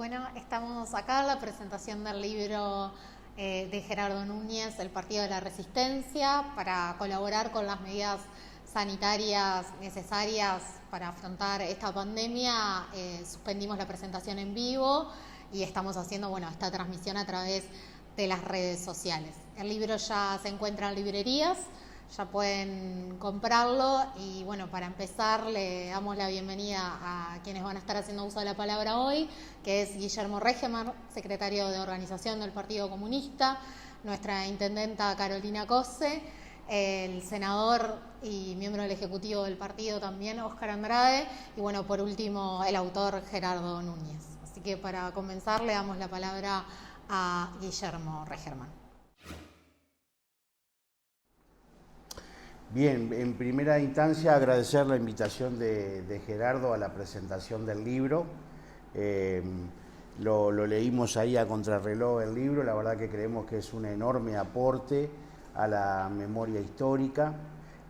Bueno, estamos acá en la presentación del libro de Gerardo Núñez, El Partido de la Resistencia, para colaborar con las medidas sanitarias necesarias para afrontar esta pandemia. Suspendimos la presentación en vivo y estamos haciendo esta transmisión a través de las redes sociales. El libro ya se encuentra en librerías, ya pueden comprarlo y para empezar le damos la bienvenida a quienes van a estar haciendo uso de la palabra hoy, que es Guillermo Regemer, secretario de organización del Partido Comunista, nuestra intendenta Carolina Cose, el senador y miembro del Ejecutivo del partido también, Óscar Andrade, y por último el autor Gerardo Núñez. Así que para comenzar le damos la palabra a Guillermo Regemer. Bien, en primera instancia agradecer la invitación de Gerardo a la presentación del libro. Lo leímos ahí a contrarreloj el libro, la verdad que creemos que es un enorme aporte a la memoria histórica.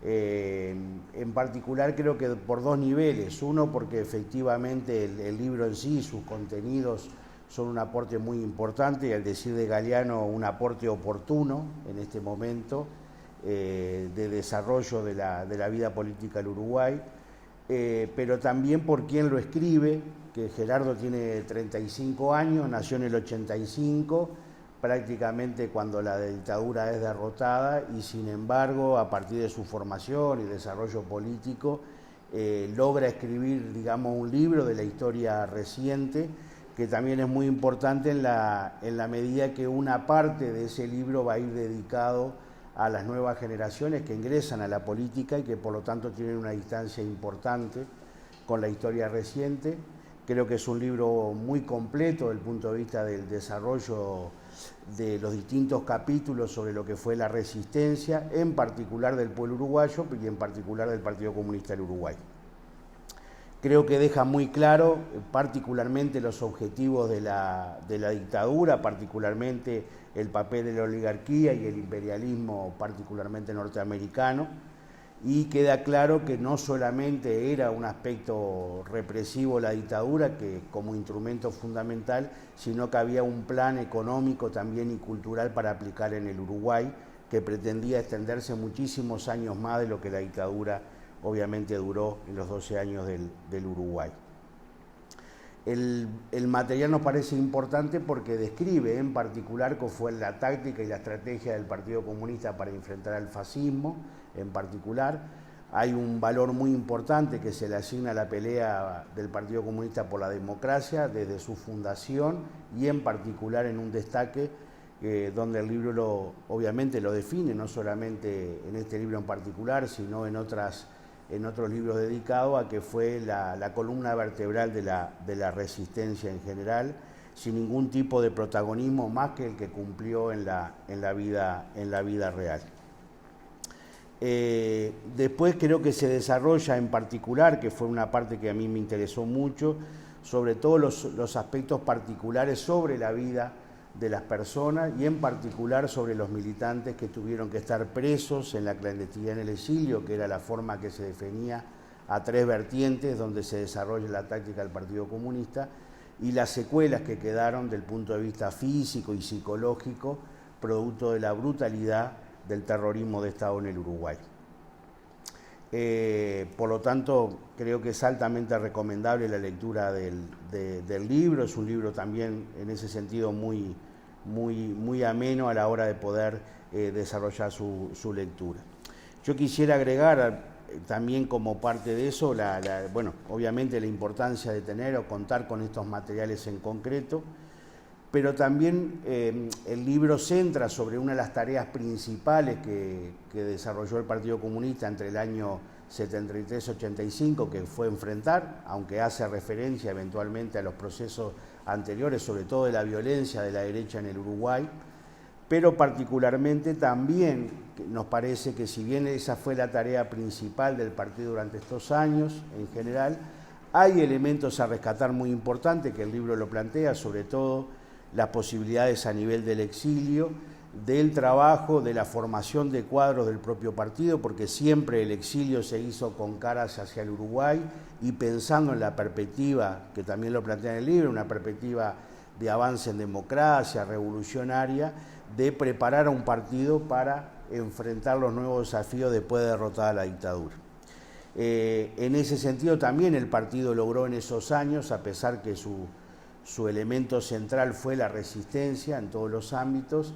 En particular creo que por dos niveles. Uno, porque efectivamente el libro en sí, sus contenidos son un aporte muy importante y, al decir de Galeano, un aporte oportuno en este momento de desarrollo de la vida política del Uruguay, pero también por quien lo escribe, que Gerardo tiene 35 años, nació en el 85, prácticamente cuando la dictadura es derrotada, y sin embargo, a partir de su formación y desarrollo político, logra escribir, un libro de la historia reciente, que también es muy importante en la medida que una parte de ese libro va a ir dedicado a las nuevas generaciones que ingresan a la política y que por lo tanto tienen una distancia importante con la historia reciente. Creo que es un libro muy completo desde el punto de vista del desarrollo de los distintos capítulos sobre lo que fue la resistencia, en particular del pueblo uruguayo y en particular del Partido Comunista del Uruguay. Creo que deja muy claro particularmente los objetivos de la dictadura, particularmente el papel de la oligarquía y el imperialismo particularmente norteamericano, y queda claro que no solamente era un aspecto represivo la dictadura que como instrumento fundamental, sino que había un plan económico también y cultural para aplicar en el Uruguay que pretendía extenderse muchísimos años más de lo que la dictadura obviamente duró en los 12 años del Uruguay. El material nos parece importante porque describe en particular cómo fue la táctica y la estrategia del Partido Comunista para enfrentar al fascismo en particular. Hay un valor muy importante que se le asigna a la pelea del Partido Comunista por la democracia desde su fundación y en particular en un destaque donde el libro obviamente lo define, no solamente en este libro en particular, sino en otros libros dedicados a que fue la columna vertebral de la resistencia en general, sin ningún tipo de protagonismo más que el que cumplió en la vida real. Después creo que se desarrolla en particular, que fue una parte que a mí me interesó mucho, sobre todo los aspectos particulares sobre la vida de las personas y en particular sobre los militantes que tuvieron que estar presos en la clandestinidad en el exilio, que era la forma que se definía a tres vertientes donde se desarrolla la táctica del Partido Comunista, y las secuelas que quedaron del punto de vista físico y psicológico producto de la brutalidad del terrorismo de Estado en el Uruguay. Por lo tanto, creo que es altamente recomendable la lectura del libro. Es un libro también en ese sentido muy ameno a la hora de poder desarrollar su lectura. Yo quisiera agregar también como parte de eso, obviamente la importancia de tener o contar con estos materiales en concreto, pero también el libro centra sobre una de las tareas principales que desarrolló el Partido Comunista entre el año 73-85, que fue enfrentar, aunque hace referencia eventualmente a los procesos anteriores, sobre todo de la violencia de la derecha en el Uruguay, pero particularmente también nos parece que si bien esa fue la tarea principal del partido durante estos años en general, hay elementos a rescatar muy importantes que el libro lo plantea, sobre todo las posibilidades a nivel del exilio del trabajo, de la formación de cuadros del propio partido, porque siempre el exilio se hizo con caras hacia el Uruguay y pensando en la perspectiva, que también lo plantea en el libro, una perspectiva de avance en democracia, revolucionaria, de preparar a un partido para enfrentar los nuevos desafíos después de derrotada la dictadura. En ese sentido también el partido logró en esos años, a pesar que su elemento central fue la resistencia en todos los ámbitos,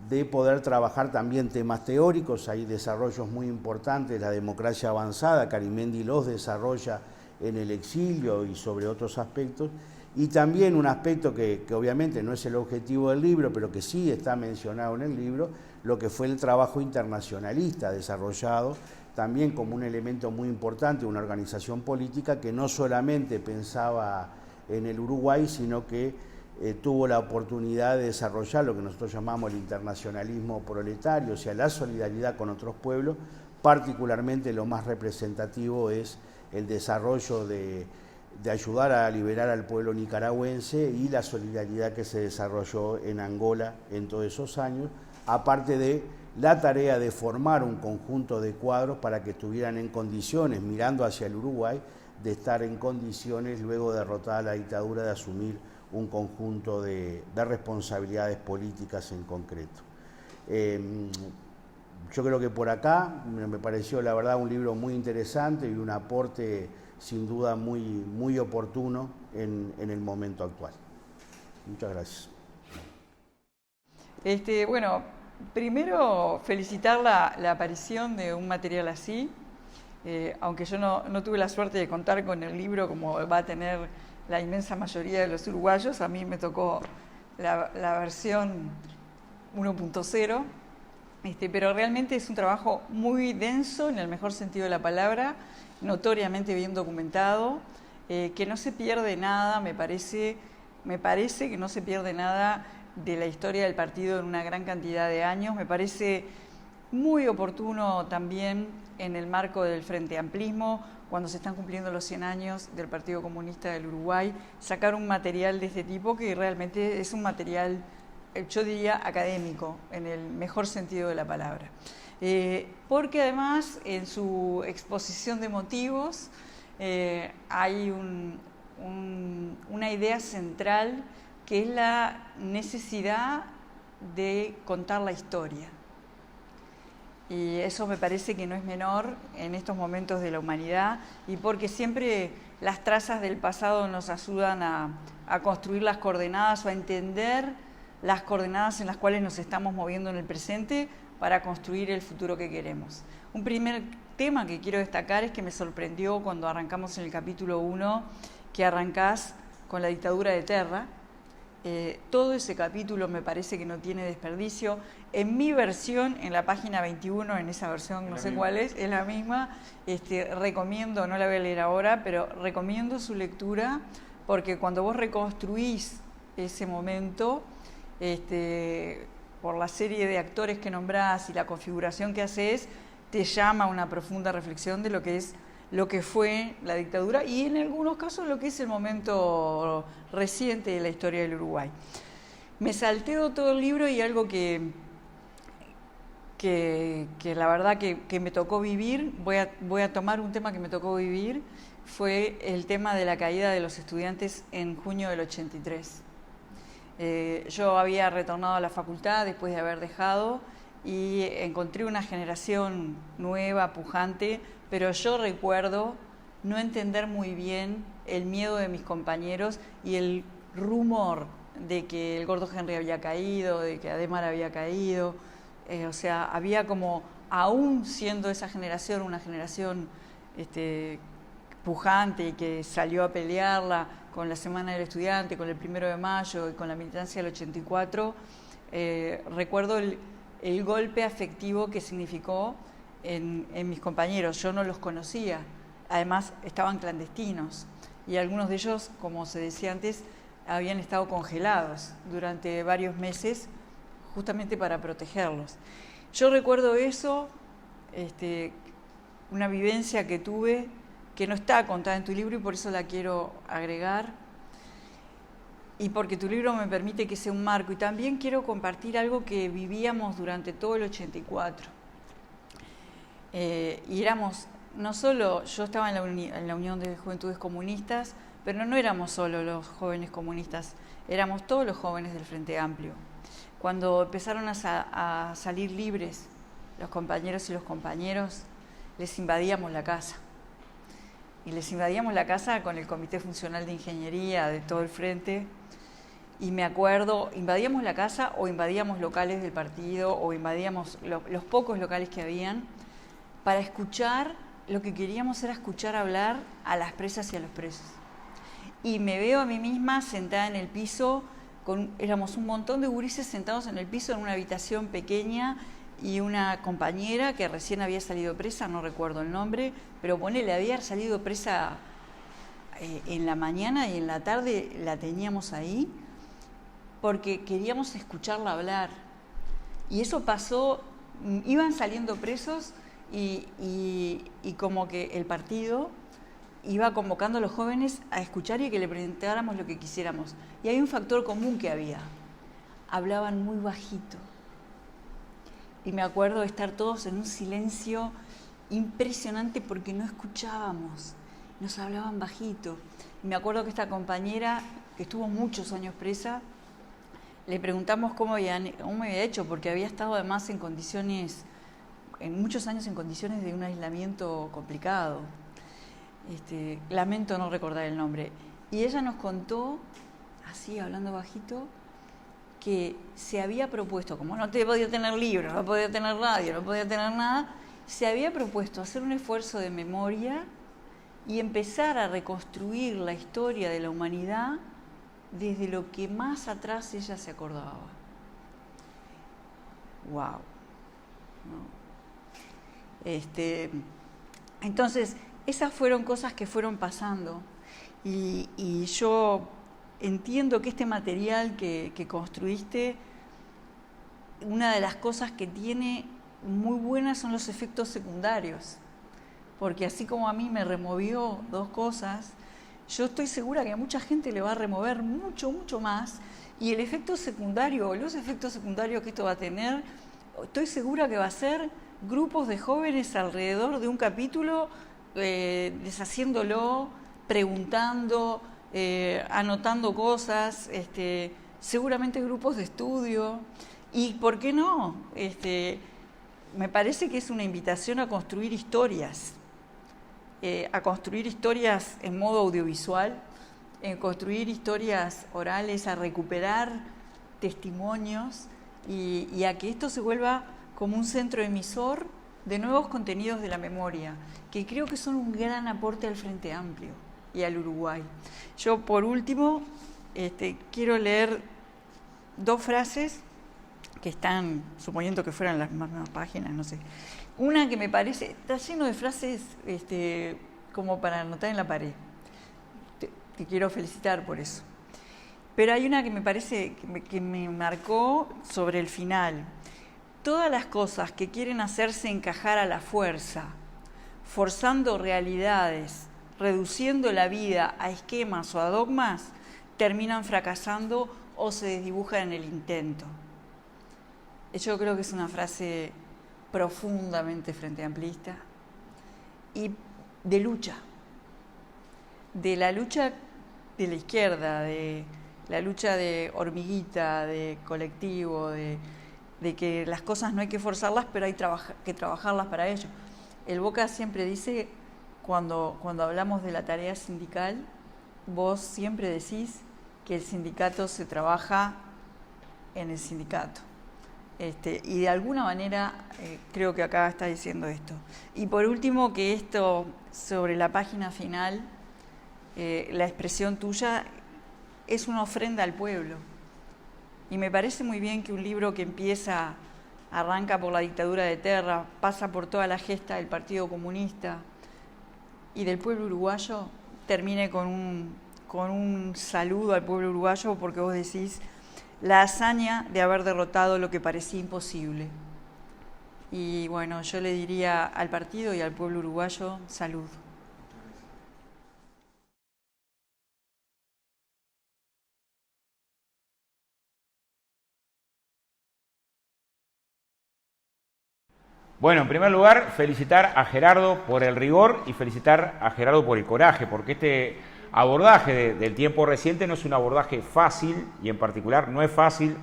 de poder trabajar también temas teóricos. Hay desarrollos muy importantes, la democracia avanzada, Carimendi los desarrolla en el exilio y sobre otros aspectos, y también un aspecto que obviamente no es el objetivo del libro, pero que sí está mencionado en el libro, lo que fue el trabajo internacionalista desarrollado también como un elemento muy importante, una organización política que no solamente pensaba en el Uruguay, sino que tuvo la oportunidad de desarrollar lo que nosotros llamamos el internacionalismo proletario, o sea, la solidaridad con otros pueblos. Particularmente lo más representativo es el desarrollo de ayudar a liberar al pueblo nicaragüense y la solidaridad que se desarrolló en Angola en todos esos años, aparte de la tarea de formar un conjunto de cuadros para que estuvieran en condiciones, mirando hacia el Uruguay, de estar en condiciones, luego de derrotada la dictadura, de asumir un conjunto de responsabilidades políticas en concreto. Yo creo que por acá me pareció la verdad un libro muy interesante y un aporte sin duda muy oportuno en el momento actual. Muchas gracias. Bueno, primero felicitar la aparición de un material así, aunque yo no tuve la suerte de contar con el libro como va a tener la inmensa mayoría de los uruguayos. A mí me tocó la versión 1.0, pero realmente es un trabajo muy denso en el mejor sentido de la palabra, notoriamente bien documentado, que no se pierde nada, me parece que no se pierde nada de la historia del partido en una gran cantidad de años. Me parece muy oportuno también en el marco del Frente Amplismo, cuando se están cumpliendo los 100 años del Partido Comunista del Uruguay, sacar un material de este tipo que realmente es un material, yo diría, académico, en el mejor sentido de la palabra. Porque además en su exposición de motivos hay una idea central que es la necesidad de contar la historia. Y eso me parece que no es menor en estos momentos de la humanidad, y porque siempre las trazas del pasado nos ayudan a construir las coordenadas o a entender las coordenadas en las cuales nos estamos moviendo en el presente para construir el futuro que queremos. Un primer tema que quiero destacar es que me sorprendió cuando arrancamos en el capítulo 1, que arrancás con la dictadura de Terra. Todo ese capítulo me parece que no tiene desperdicio. En mi versión, en la página 21, en esa versión no sé cuál es la misma, recomiendo, no la voy a leer ahora, pero recomiendo su lectura, porque cuando vos reconstruís ese momento, por la serie de actores que nombrás y la configuración que haces, te llama a una profunda reflexión de lo que fue la dictadura y en algunos casos lo que es el momento reciente de la historia del Uruguay. Me salteo todo el libro y algo que la verdad que me tocó vivir, voy a tomar un tema que me tocó vivir, fue el tema de la caída de los estudiantes en junio del 83. Yo había retornado a la facultad después de haber dejado y encontré una generación nueva, pujante, pero yo recuerdo no entender muy bien el miedo de mis compañeros y el rumor de que el Gordo Henry había caído, de que Ademar había caído. O sea, había como, aún siendo esa generación una generación pujante y que salió a pelearla con la Semana del Estudiante, con el 1 de Mayo y con la militancia del 84, recuerdo el golpe afectivo que significó en mis compañeros. Yo no los conocía, además estaban clandestinos y algunos de ellos, como se decía antes, habían estado congelados durante varios meses justamente para protegerlos. Yo recuerdo eso, una vivencia que tuve que no está contada en tu libro y por eso la quiero agregar. y porque tu libro me permite que sea un marco. Y también quiero compartir algo que vivíamos durante todo el 84. Y éramos, no solo, yo estaba en la Unión de Juventudes Comunistas, pero no éramos solo los jóvenes comunistas, éramos todos los jóvenes del Frente Amplio. Cuando empezaron a salir libres los compañeros y los compañeros, les invadíamos la casa. Y les invadíamos la casa con el Comité Funcional de Ingeniería de todo el Frente. Y me acuerdo, invadíamos la casa o invadíamos locales del partido o invadíamos los pocos locales que habían para escuchar. Lo que queríamos era escuchar hablar a las presas y a los presos. Y me veo a mí misma sentada en el piso, éramos un montón de gurises sentados en el piso en una habitación pequeña y una compañera que recién había salido presa, no recuerdo el nombre, pero ponele, había salido presa en la mañana y en la tarde la teníamos ahí porque queríamos escucharla hablar. Y eso pasó, iban saliendo presos y como que el partido iba convocando a los jóvenes a escuchar y que le preguntáramos lo que quisiéramos. Y hay un factor común que había. Hablaban muy bajito. Y me acuerdo de estar todos en un silencio impresionante porque no escuchábamos. Nos hablaban bajito. Y me acuerdo que esta compañera, que estuvo muchos años presa, le preguntamos cómo me había hecho, porque había estado además muchos años en condiciones de un aislamiento complicado. Lamento no recordar el nombre. Y ella nos contó, así hablando bajito, que se había propuesto, como no podía tener libros, no podía tener radio, no podía tener nada, se había propuesto hacer un esfuerzo de memoria y empezar a reconstruir la historia de la humanidad desde lo que más atrás ella se acordaba. ¡Wow! ¿No? Entonces, esas fueron cosas que fueron pasando y yo entiendo que este material que construiste, una de las cosas que tiene muy buenas son los efectos secundarios, porque así como a mí me removió dos cosas, yo estoy segura que a mucha gente le va a remover mucho, mucho más, y el efecto secundario o los efectos secundarios que esto va a tener, estoy segura que va a ser grupos de jóvenes alrededor de un capítulo, deshaciéndolo, preguntando, anotando cosas, seguramente grupos de estudio, y ¿por qué no? Me parece que es una invitación a construir historias en modo audiovisual, en construir historias orales, a recuperar testimonios y a que esto se vuelva como un centro emisor de nuevos contenidos de la memoria, que creo que son un gran aporte al Frente Amplio y al Uruguay. Yo, por último, quiero leer dos frases que están, suponiendo que fueran las mismas páginas, no sé. Una que me parece, está lleno de frases como para anotar en la pared. Te quiero felicitar por eso. Pero hay una que me parece, que me marcó sobre el final. Todas las cosas que quieren hacerse encajar a la fuerza, forzando realidades, reduciendo la vida a esquemas o a dogmas, terminan fracasando o se desdibujan en el intento. Yo creo que es una frase profundamente frenteamplista y de lucha, de la lucha de la izquierda, de la lucha de hormiguita, de colectivo, de que las cosas no hay que forzarlas, pero hay que trabajarlas para ello. El Boca siempre dice, cuando hablamos de la tarea sindical, vos siempre decís que el sindicato se trabaja en el sindicato. Y de alguna manera creo que acá está diciendo esto. Y por último, que esto sobre la página final, la expresión tuya es una ofrenda al pueblo. Y me parece muy bien que un libro que arranca por la dictadura de Terra, pasa por toda la gesta del Partido Comunista y del pueblo uruguayo, termine con un saludo al pueblo uruguayo, porque vos decís la hazaña de haber derrotado lo que parecía imposible. Y bueno, yo le diría al partido y al pueblo uruguayo, salud. Bueno, en primer lugar, felicitar a Gerardo por el rigor y felicitar a Gerardo por el coraje, porque este abordaje del tiempo reciente no es un abordaje fácil, y en particular no es fácil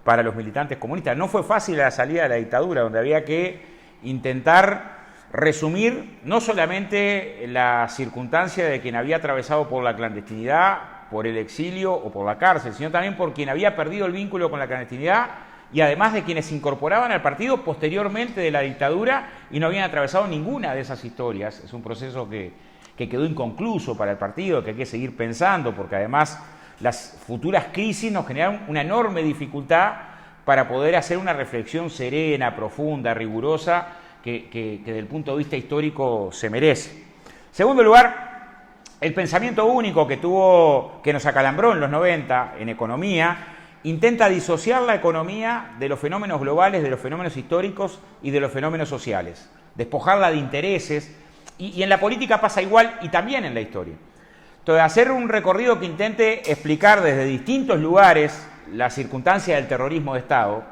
para los militantes comunistas. No fue fácil a la salida de la dictadura, donde había que intentar resumir no solamente la circunstancia de quien había atravesado por la clandestinidad, por el exilio o por la cárcel, sino también por quien había perdido el vínculo con la clandestinidad, y además de quienes se incorporaban al partido posteriormente de la dictadura y no habían atravesado ninguna de esas historias. Es un proceso que quedó inconcluso para el partido, que hay que seguir pensando, porque además las futuras crisis nos generan una enorme dificultad para poder hacer una reflexión serena, profunda, rigurosa, que desde el punto de vista histórico se merece. Segundo lugar, el pensamiento único que nos acalambró en los 90 en economía, intenta disociar la economía de los fenómenos globales, de los fenómenos históricos y de los fenómenos sociales, despojarla de intereses, y en la política pasa igual y también en la historia. Entonces, hacer un recorrido que intente explicar desde distintos lugares la circunstancia del terrorismo de Estado,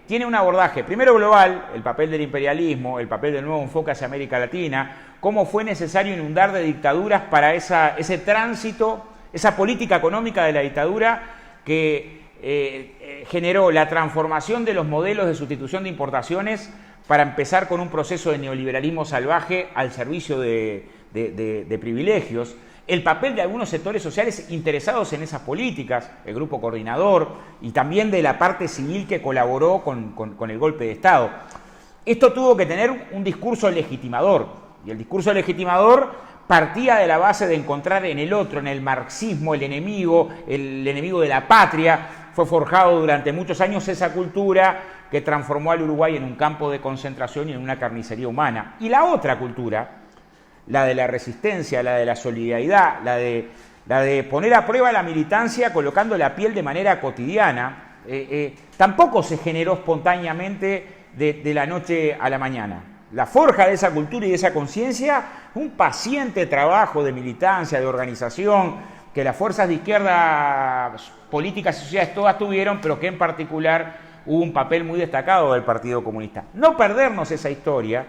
tiene un abordaje, primero global, el papel del imperialismo, el papel del nuevo enfoque hacia América Latina, cómo fue necesario inundar de dictaduras para ese tránsito, esa política económica de la dictadura que generó la transformación de los modelos de sustitución de importaciones para empezar con un proceso de neoliberalismo salvaje al servicio de privilegios, el papel de algunos sectores sociales interesados en esas políticas, el grupo coordinador, y también de la parte civil que colaboró con el golpe de Estado. Esto tuvo que tener un discurso legitimador, y el discurso legitimador partía de la base de encontrar en el otro, en el marxismo, el enemigo de la patria. Fue forjado durante muchos años esa cultura que transformó al Uruguay en un campo de concentración y en una carnicería humana. Y la otra cultura, la de la resistencia, la de la solidaridad, la de poner a prueba la militancia colocando la piel de manera cotidiana, tampoco se generó espontáneamente de la noche a la mañana. La forja de esa cultura y de esa conciencia, un paciente trabajo de militancia, de organización, que las fuerzas de izquierda, políticas y sociedades todas tuvieron, pero que en particular hubo un papel muy destacado del Partido Comunista. No perdernos esa historia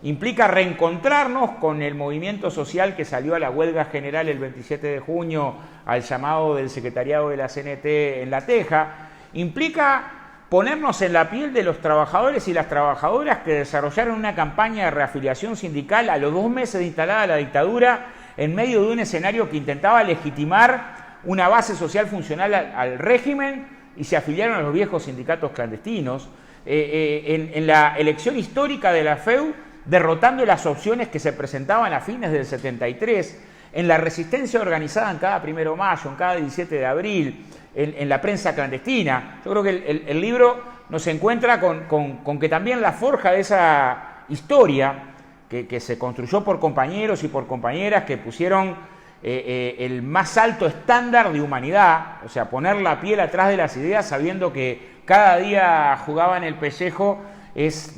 implica reencontrarnos con el movimiento social que salió a la huelga general el 27 de junio al llamado del secretariado de la CNT en La Teja, implica ponernos en la piel de los trabajadores y las trabajadoras que desarrollaron una campaña de reafiliación sindical a los 2 meses de instalada la dictadura en medio de un escenario que intentaba legitimar una base social funcional al régimen, y se afiliaron a los viejos sindicatos clandestinos en la elección histórica de la FEU, derrotando las opciones que se presentaban a fines del 73, en la resistencia organizada en cada 1 de mayo, en cada 17 de abril, en la prensa clandestina. Yo creo que el libro nos encuentra con que también la forja de esa historia que se construyó por compañeros y por compañeras que pusieron el más alto estándar de humanidad, o sea, poner la piel atrás de las ideas sabiendo que cada día jugaban el pellejo, es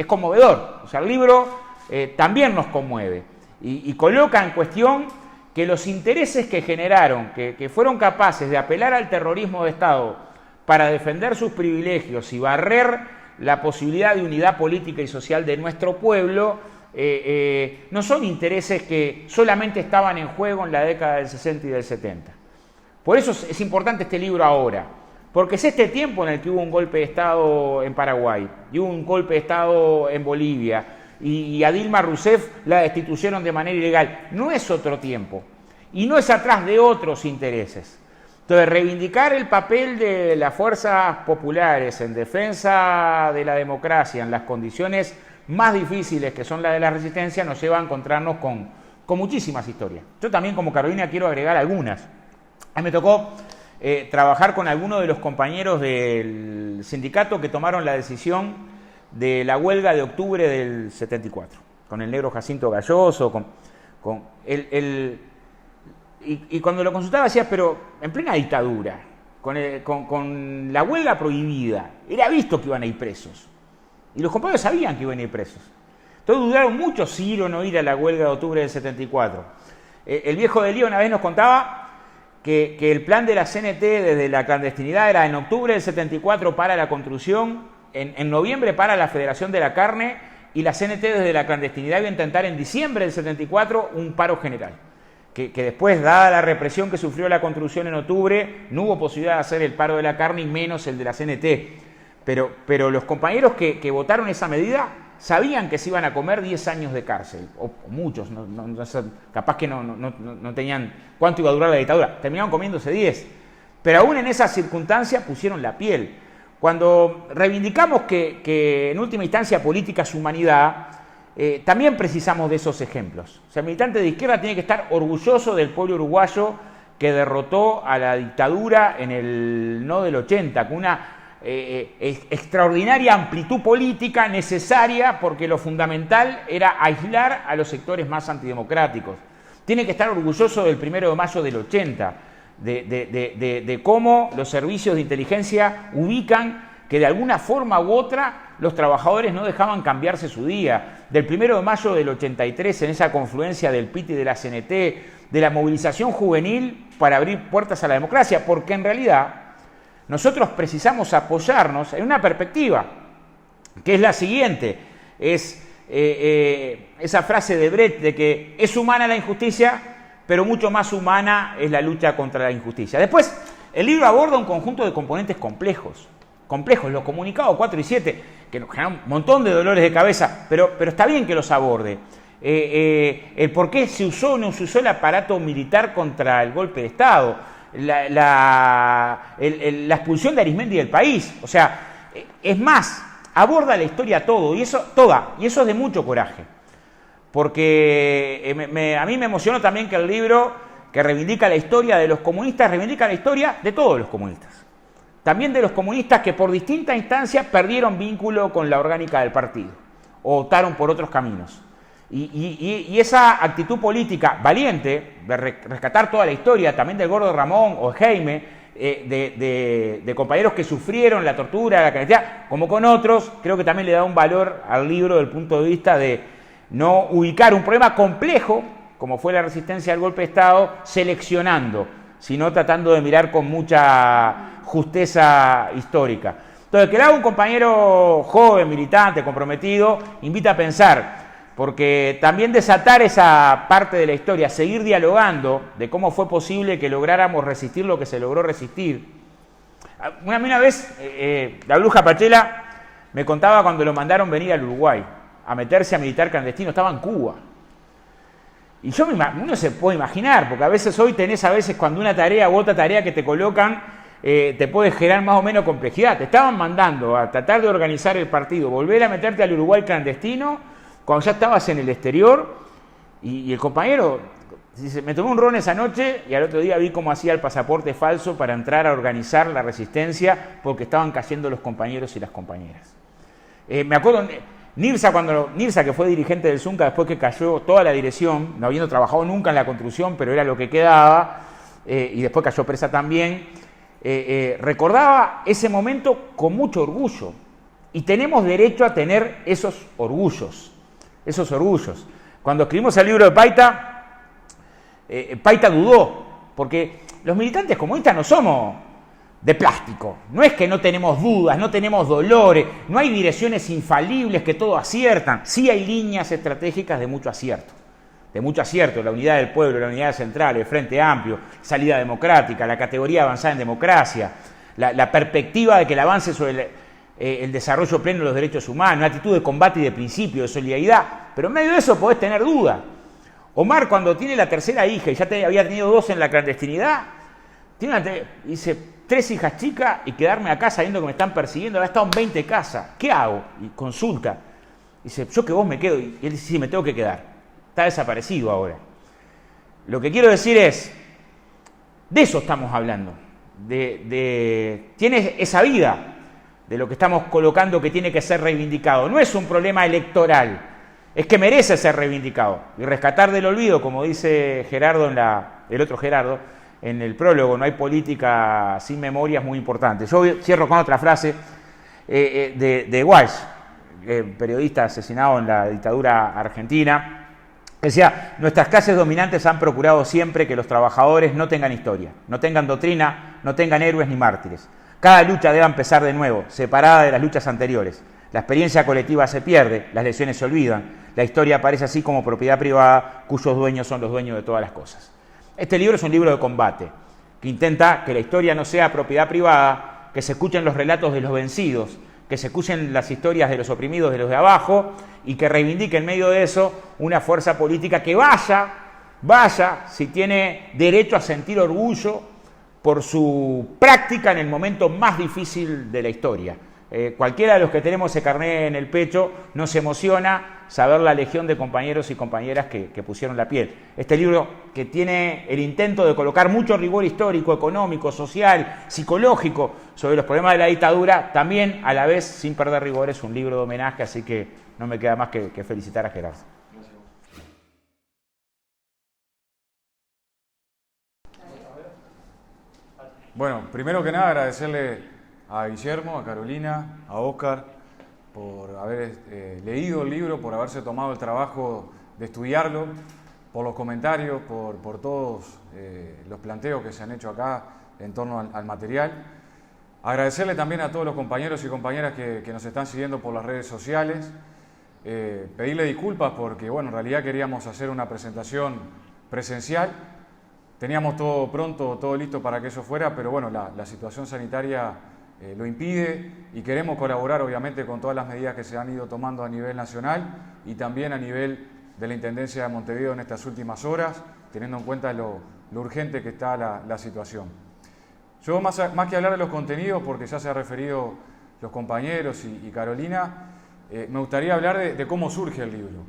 conmovedor. O sea, el libro también nos conmueve y coloca en cuestión que los intereses que generaron, que fueron capaces de apelar al terrorismo de Estado para defender sus privilegios y barrer la posibilidad de unidad política y social de nuestro pueblo, no son intereses que solamente estaban en juego en la década del 60 y del 70. Por eso es importante este libro ahora, porque es este tiempo en el que hubo un golpe de Estado en Paraguay, y hubo un golpe de Estado en Bolivia, y a Dilma Rousseff la destituyeron de manera ilegal. No es otro tiempo, y no es atrás de otros intereses. Entonces, reivindicar el papel de las fuerzas populares en defensa de la democracia en las condiciones más difíciles que son las de la resistencia nos lleva a encontrarnos con muchísimas historias. Yo también, como Carolina, quiero agregar algunas. A mí me tocó trabajar con algunos de los compañeros del sindicato que tomaron la decisión de la huelga de octubre del 74, con el negro Jacinto Galloso, y cuando lo consultaba decía, pero en plena dictadura, con la huelga prohibida, era visto que iban a ir presos. Y los compañeros sabían que iban a ir presos. Entonces dudaron mucho si ir o no ir a la huelga de octubre del 74. El viejo de Lío una vez nos contaba que el plan de la CNT desde la clandestinidad era en octubre del 74 para la construcción, en noviembre para la Federación de la Carne y la CNT desde la clandestinidad iba a intentar en diciembre del 74 un paro general. Que después, dada la represión que sufrió la construcción en octubre, no hubo posibilidad de hacer el paro de la carne y menos el de la CNT. Pero los compañeros que votaron esa medida sabían que se iban a comer 10 años de cárcel, o muchos, capaz que no tenían cuánto iba a durar la dictadura, terminaron comiéndose 10. Pero aún en esas circunstancias pusieron la piel. Cuando reivindicamos que en última instancia política es humanidad, también precisamos de esos ejemplos. O sea, el militante de izquierda tiene que estar orgulloso del pueblo uruguayo que derrotó a la dictadura en el no del 80, con una extraordinaria amplitud política necesaria porque lo fundamental era aislar a los sectores más antidemocráticos. Tiene que estar orgulloso del 1 de mayo del 80, de cómo los servicios de inteligencia ubican que de alguna forma u otra los trabajadores no dejaban cambiarse su día, del 1 de mayo del 83 en esa confluencia del PIT y de la CNT, de la movilización juvenil para abrir puertas a la democracia, porque en realidad nosotros precisamos apoyarnos en una perspectiva, que es la siguiente, es esa frase de Brecht de que es humana la injusticia, pero mucho más humana es la lucha contra la injusticia. Después, el libro aborda un conjunto de componentes complejos, los comunicados 4 y 7, que nos generan un montón de dolores de cabeza, pero está bien que los aborde. El por qué se usó o no se usó el aparato militar contra el golpe de Estado, la expulsión de Arizmendi del país, o sea, es más, aborda la historia toda, y eso es de mucho coraje, porque a mí me emocionó también que el libro que reivindica la historia de los comunistas, reivindica la historia de todos los comunistas. También de los comunistas que por distintas instancias perdieron vínculo con la orgánica del partido o optaron por otros caminos. Y esa actitud política valiente de rescatar toda la historia, también del Gordo Ramón o Jaime, de compañeros que sufrieron la tortura, la clandestinidad, como con otros, creo que también le da un valor al libro desde el punto de vista de no ubicar un problema complejo, como fue la resistencia al golpe de Estado, seleccionando, sino tratando de mirar con mucha justeza histórica. Entonces, que le haga un compañero joven, militante, comprometido, invita a pensar, porque también desatar esa parte de la historia, seguir dialogando de cómo fue posible que lográramos resistir lo que se logró resistir. Una vez, la bruja Pachela me contaba cuando lo mandaron venir al Uruguay, a meterse a militar clandestino, estaba en Cuba. Y uno se puede imaginar, porque a veces hoy tenés cuando una tarea u otra tarea que te colocan, te puede generar más o menos complejidad. Te estaban mandando a tratar de organizar el partido, volver a meterte al Uruguay clandestino, cuando ya estabas en el exterior, y el compañero dice, me tomé un ron esa noche y al otro día vi cómo hacía el pasaporte falso para entrar a organizar la resistencia, porque estaban cayendo los compañeros y las compañeras. Me acuerdo... Nirsa, que fue dirigente del Zunca después que cayó toda la dirección, no habiendo trabajado nunca en la construcción, pero era lo que quedaba, y después cayó presa también, recordaba ese momento con mucho orgullo. Y tenemos derecho a tener esos orgullos. Cuando escribimos el libro de Paita, Paita dudó, porque los militantes comunistas no somos de plástico. No es que no tenemos dudas, no tenemos dolores, no hay direcciones infalibles que todo aciertan. Sí hay líneas estratégicas de mucho acierto, la unidad del pueblo, la unidad central, el Frente Amplio, salida democrática, la categoría avanzada en democracia, la perspectiva de que el avance sobre el desarrollo pleno de los derechos humanos, una actitud de combate y de principio, de solidaridad, pero en medio de eso podés tener dudas. Omar, cuando tiene la tercera hija y ya había tenido 2 en la clandestinidad, dice, 3 hijas chicas y quedarme acá sabiendo que me están persiguiendo, había estado en 20 casas, ¿qué hago? Y consulta, dice, yo que vos me quedo, y él dice, sí, me tengo que quedar, está desaparecido ahora. Lo que quiero decir es, de eso estamos hablando, tienes esa vida, de lo que estamos colocando que tiene que ser reivindicado, no es un problema electoral, es que merece ser reivindicado, y rescatar del olvido, como dice Gerardo el otro Gerardo, en el prólogo, no hay política sin memoria, es muy importante. Yo cierro con otra frase de Walsh, periodista asesinado en la dictadura argentina, que decía, nuestras clases dominantes han procurado siempre que los trabajadores no tengan historia, no tengan doctrina, no tengan héroes ni mártires. Cada lucha debe empezar de nuevo, separada de las luchas anteriores. La experiencia colectiva se pierde, las lecciones se olvidan. La historia aparece así como propiedad privada, cuyos dueños son los dueños de todas las cosas. Este libro es un libro de combate, que intenta que la historia no sea propiedad privada, que se escuchen los relatos de los vencidos, que se escuchen las historias de los oprimidos, de los de abajo, y que reivindique en medio de eso una fuerza política que vaya, si tiene derecho a sentir orgullo por su práctica en el momento más difícil de la historia. Cualquiera de los que tenemos ese carné en el pecho nos emociona saber la legión de compañeros y compañeras que pusieron la piel. Este libro, que tiene el intento de colocar mucho rigor histórico, económico, social, psicológico sobre los problemas de la dictadura, también a la vez, sin perder rigor, es un libro de homenaje, así que no me queda más que felicitar a Gerardo. Bueno, primero que nada agradecerle a Guillermo, a Carolina, a Óscar por haber leído el libro, por haberse tomado el trabajo de estudiarlo, por los comentarios, por todos los planteos que se han hecho acá en torno al material. Agradecerle también a todos los compañeros y compañeras que nos están siguiendo por las redes sociales. Pedirle disculpas porque, bueno, en realidad queríamos hacer una presentación presencial. Teníamos todo pronto, todo listo para que eso fuera, pero bueno, la situación sanitaria lo impide y queremos colaborar obviamente con todas las medidas que se han ido tomando a nivel nacional y también a nivel de la Intendencia de Montevideo en estas últimas horas, teniendo en cuenta lo urgente que está la situación. Yo más que hablar de los contenidos, porque ya se ha referido los compañeros y Carolina, me gustaría hablar de cómo surge el libro.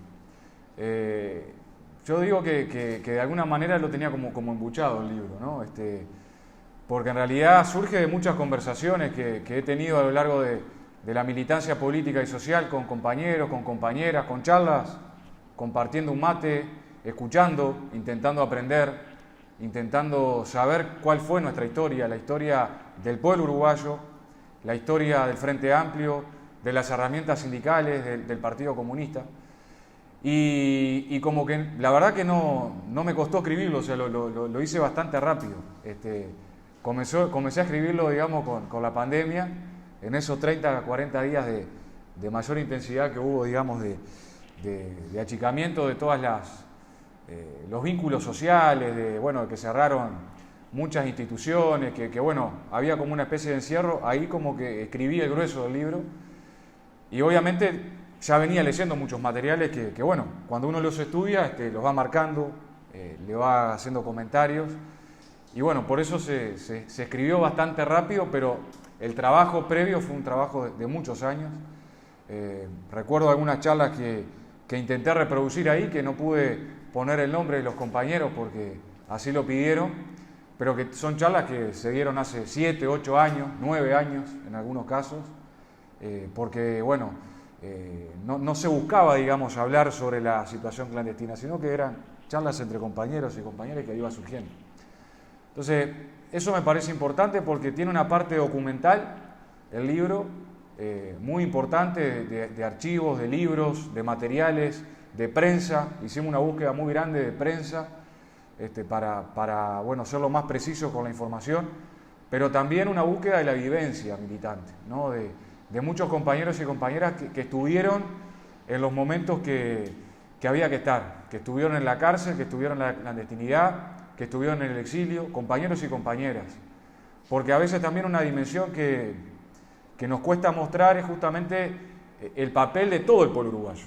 Yo digo que de alguna manera lo tenía como embuchado el libro, ¿no? Porque en realidad surge de muchas conversaciones que he tenido a lo largo de la militancia política y social con compañeros, con compañeras, con charlas, compartiendo un mate, escuchando, intentando aprender, intentando saber cuál fue nuestra historia, la historia del pueblo uruguayo, la historia del Frente Amplio, de las herramientas sindicales del Partido Comunista. Y como que la verdad que no me costó escribirlo, o sea, lo hice bastante rápido. Comencé a escribirlo, digamos, con la pandemia, en esos 30 a 40 días de mayor intensidad que hubo, digamos, de achicamiento de todas los vínculos sociales, de que cerraron muchas instituciones, que bueno, había como una especie de encierro. Ahí como que escribí el grueso del libro y obviamente ya venía leyendo muchos materiales que bueno, cuando uno los estudia, los va marcando, le va haciendo comentarios. Y bueno, por eso se escribió bastante rápido, pero el trabajo previo fue un trabajo de muchos años. Recuerdo algunas charlas que intenté reproducir ahí, que no pude poner el nombre de los compañeros porque así lo pidieron, pero que son charlas que se dieron hace 7, 8 años, 9 años en algunos casos, porque bueno, no se buscaba, digamos, hablar sobre la situación clandestina, sino que eran charlas entre compañeros y compañeras que iba surgiendo. Entonces, eso me parece importante porque tiene una parte documental, el libro, muy importante, de archivos, de libros, de materiales, de prensa. Hicimos una búsqueda muy grande de prensa para bueno, ser lo más preciso con la información, pero también una búsqueda de la vivencia militante, ¿no? De muchos compañeros y compañeras que estuvieron en los momentos que había que estar, que estuvieron en la cárcel, que estuvieron en la clandestinidad, que estuvieron en el exilio, compañeros y compañeras. Porque a veces también una dimensión que nos cuesta mostrar es justamente el papel de todo el pueblo uruguayo.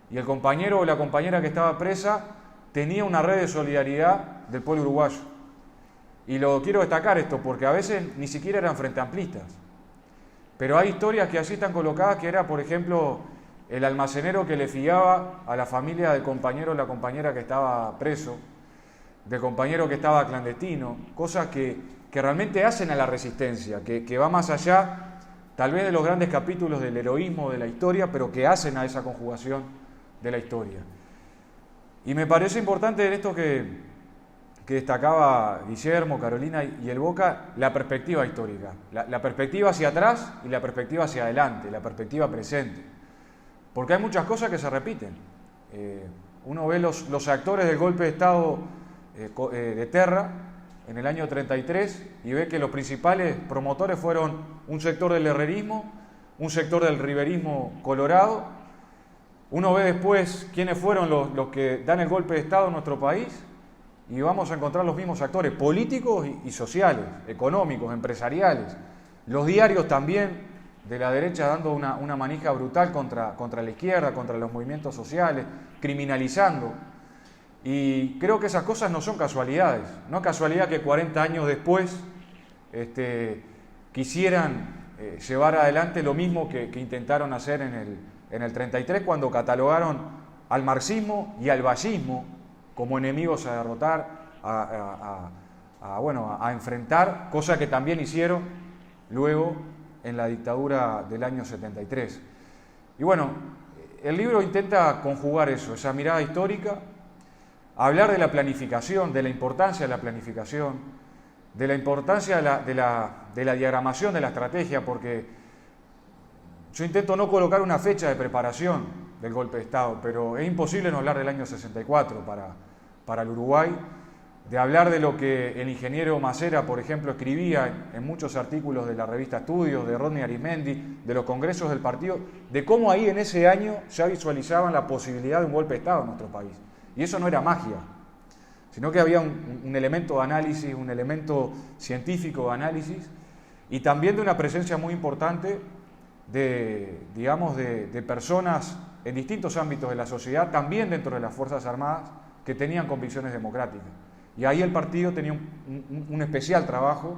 Y el compañero o la compañera que estaba presa tenía una red de solidaridad del pueblo uruguayo. Y lo quiero destacar esto, porque a veces ni siquiera eran frenteamplistas. Pero hay historias que así están colocadas, que era, por ejemplo, el almacenero que le fiaba a la familia del compañero o la compañera que estaba preso, del compañero que estaba clandestino, cosas que realmente hacen a la resistencia, que va más allá tal vez de los grandes capítulos del heroísmo de la historia, pero que hacen a esa conjugación de la historia. Y me parece importante en esto que destacaba Guillermo, Carolina y el Boca, la perspectiva histórica, la perspectiva hacia atrás y la perspectiva hacia adelante, la perspectiva presente, porque hay muchas cosas que se repiten. Uno ve los actores del golpe de Estado de Terra, en el año 33 y ve que los principales promotores fueron un sector del herrerismo, un sector del riverismo colorado. Uno ve después quiénes fueron los que dan el golpe de Estado en nuestro país y vamos a encontrar los mismos actores políticos y sociales, económicos, empresariales. Los diarios también de la derecha dando una manija brutal contra la izquierda, contra los movimientos sociales, criminalizando. Y creo que esas cosas no son casualidades. No es casualidad que 40 años después quisieran llevar adelante lo mismo que intentaron hacer en el 33 cuando catalogaron al marxismo y al fascismo como enemigos a derrotar, a enfrentar, cosa que también hicieron luego en la dictadura del año 73. Y bueno, el libro intenta conjugar eso, esa mirada histórica, hablar de la planificación, de la importancia de la planificación, de la importancia de la diagramación de la estrategia, porque yo intento no colocar una fecha de preparación del golpe de Estado, pero es imposible no hablar del año 64 para el Uruguay, de hablar de lo que el ingeniero Macera, por ejemplo, escribía en muchos artículos de la revista Estudios, de Rodney Arismendi, de los congresos del partido, de cómo ahí en ese año ya visualizaban la posibilidad de un golpe de Estado en nuestro país. Y eso no era magia, sino que había un elemento de análisis, un elemento científico de análisis, y también de una presencia muy importante de personas en distintos ámbitos de la sociedad, también dentro de las Fuerzas Armadas, que tenían convicciones democráticas. Y ahí el partido tenía un especial trabajo,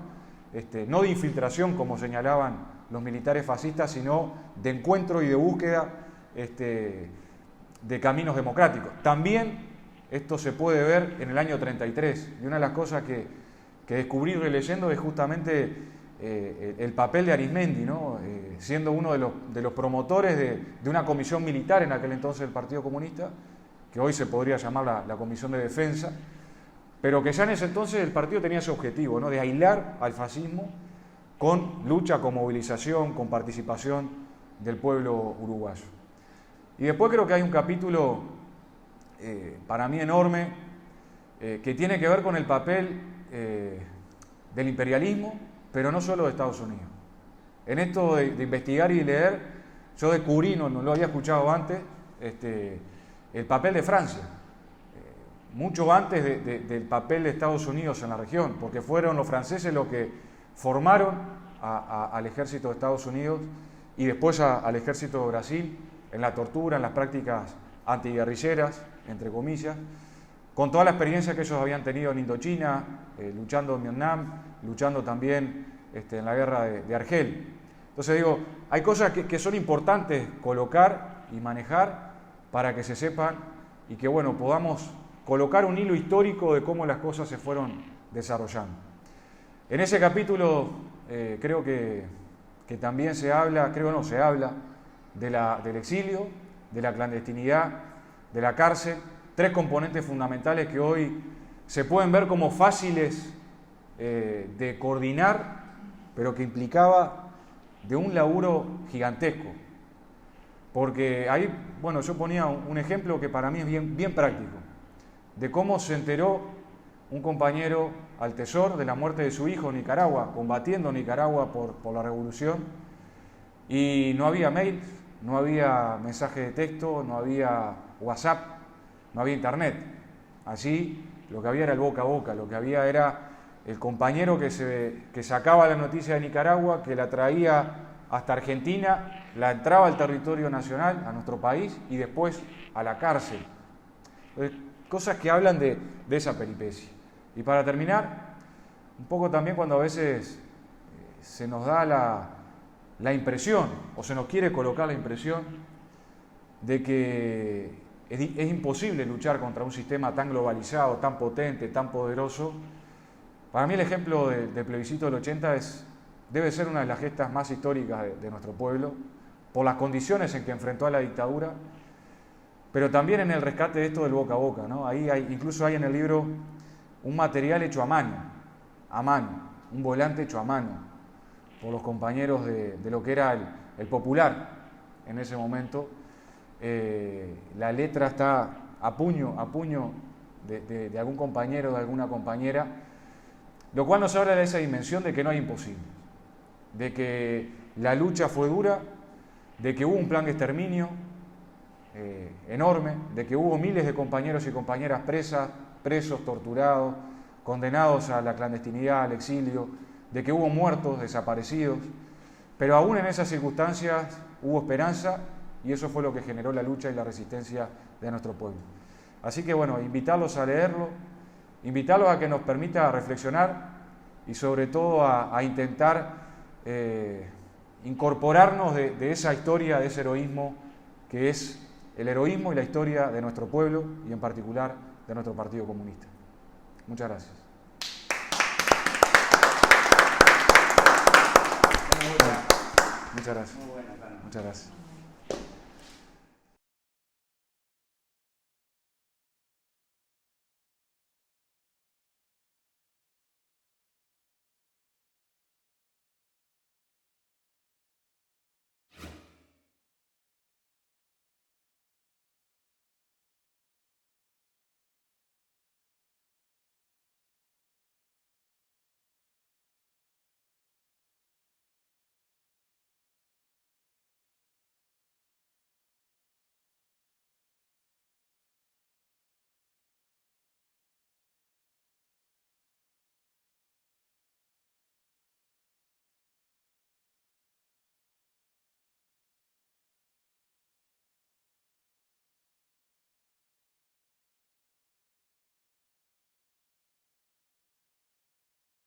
no de infiltración, como señalaban los militares fascistas, sino de encuentro y de búsqueda de caminos democráticos. También esto se puede ver en el año 33, y una de las cosas que descubrí releyendo es justamente el papel de Arismendi, ¿no? Siendo uno de los promotores de una comisión militar en aquel entonces del Partido Comunista, que hoy se podría llamar la Comisión de Defensa, pero que ya en ese entonces el partido tenía ese objetivo, ¿no? De aislar al fascismo con lucha, con movilización, con participación del pueblo uruguayo. Y después creo que hay un capítulo para mí enorme que tiene que ver con el papel del imperialismo, pero no solo de Estados Unidos. En esto de investigar y leer, yo descubrí, no lo había escuchado antes, el papel de Francia, mucho antes del papel de Estados Unidos en la región, porque fueron los franceses los que formaron al ejército de Estados Unidos y después al ejército de Brasil en la tortura, en las prácticas antiguerrilleras, entre comillas, con toda la experiencia que ellos habían tenido en Indochina, luchando en Vietnam, luchando también en la guerra de Argel. Entonces digo, hay cosas que son importantes colocar y manejar para que se sepan y que bueno, podamos colocar un hilo histórico de cómo las cosas se fueron desarrollando. En ese capítulo creo que también se habla del exilio, de la clandestinidad, de la cárcel, tres componentes fundamentales que hoy se pueden ver como fáciles de coordinar, pero que implicaba de un laburo gigantesco. Porque ahí, bueno, yo ponía un ejemplo que para mí es bien práctico, de cómo se enteró un compañero altesor de la muerte de su hijo en Nicaragua, combatiendo Nicaragua por la revolución, y no había mails, no había mensaje de texto, no había WhatsApp, no había internet. Allí lo que había era el boca a boca, lo que había era el compañero que sacaba la noticia de Nicaragua, que la traía hasta Argentina, la entraba al territorio nacional, a nuestro país, y después a la cárcel. Cosas que hablan de esa peripecia. Y para terminar, un poco también cuando a veces se nos da la impresión, o se nos quiere colocar la impresión, de que es imposible luchar contra un sistema tan globalizado, tan potente, tan poderoso. Para mí el ejemplo del plebiscito del 80 debe ser una de las gestas más históricas de nuestro pueblo, por las condiciones en que enfrentó a la dictadura, pero también en el rescate de esto del boca a boca, ¿no? Incluso hay en el libro un material hecho a mano, un volante hecho a mano, por los compañeros de lo que era el Popular en ese momento. La letra está a puño de algún compañero, de alguna compañera, lo cual nos habla de esa dimensión de que no hay imposible, de que la lucha fue dura, de que hubo un plan de exterminio enorme, de que hubo miles de compañeros y compañeras presos, torturados, condenados a la clandestinidad, al exilio, de que hubo muertos, desaparecidos, pero aún en esas circunstancias hubo esperanza y eso fue lo que generó la lucha y la resistencia de nuestro pueblo. Así que bueno, invitarlos a leerlo, invitarlos a que nos permita reflexionar y sobre todo a intentar incorporarnos de esa historia, de ese heroísmo que es el heroísmo y la historia de nuestro pueblo y en particular de nuestro Partido Comunista. Muchas gracias. Muchas gracias. Muchas gracias.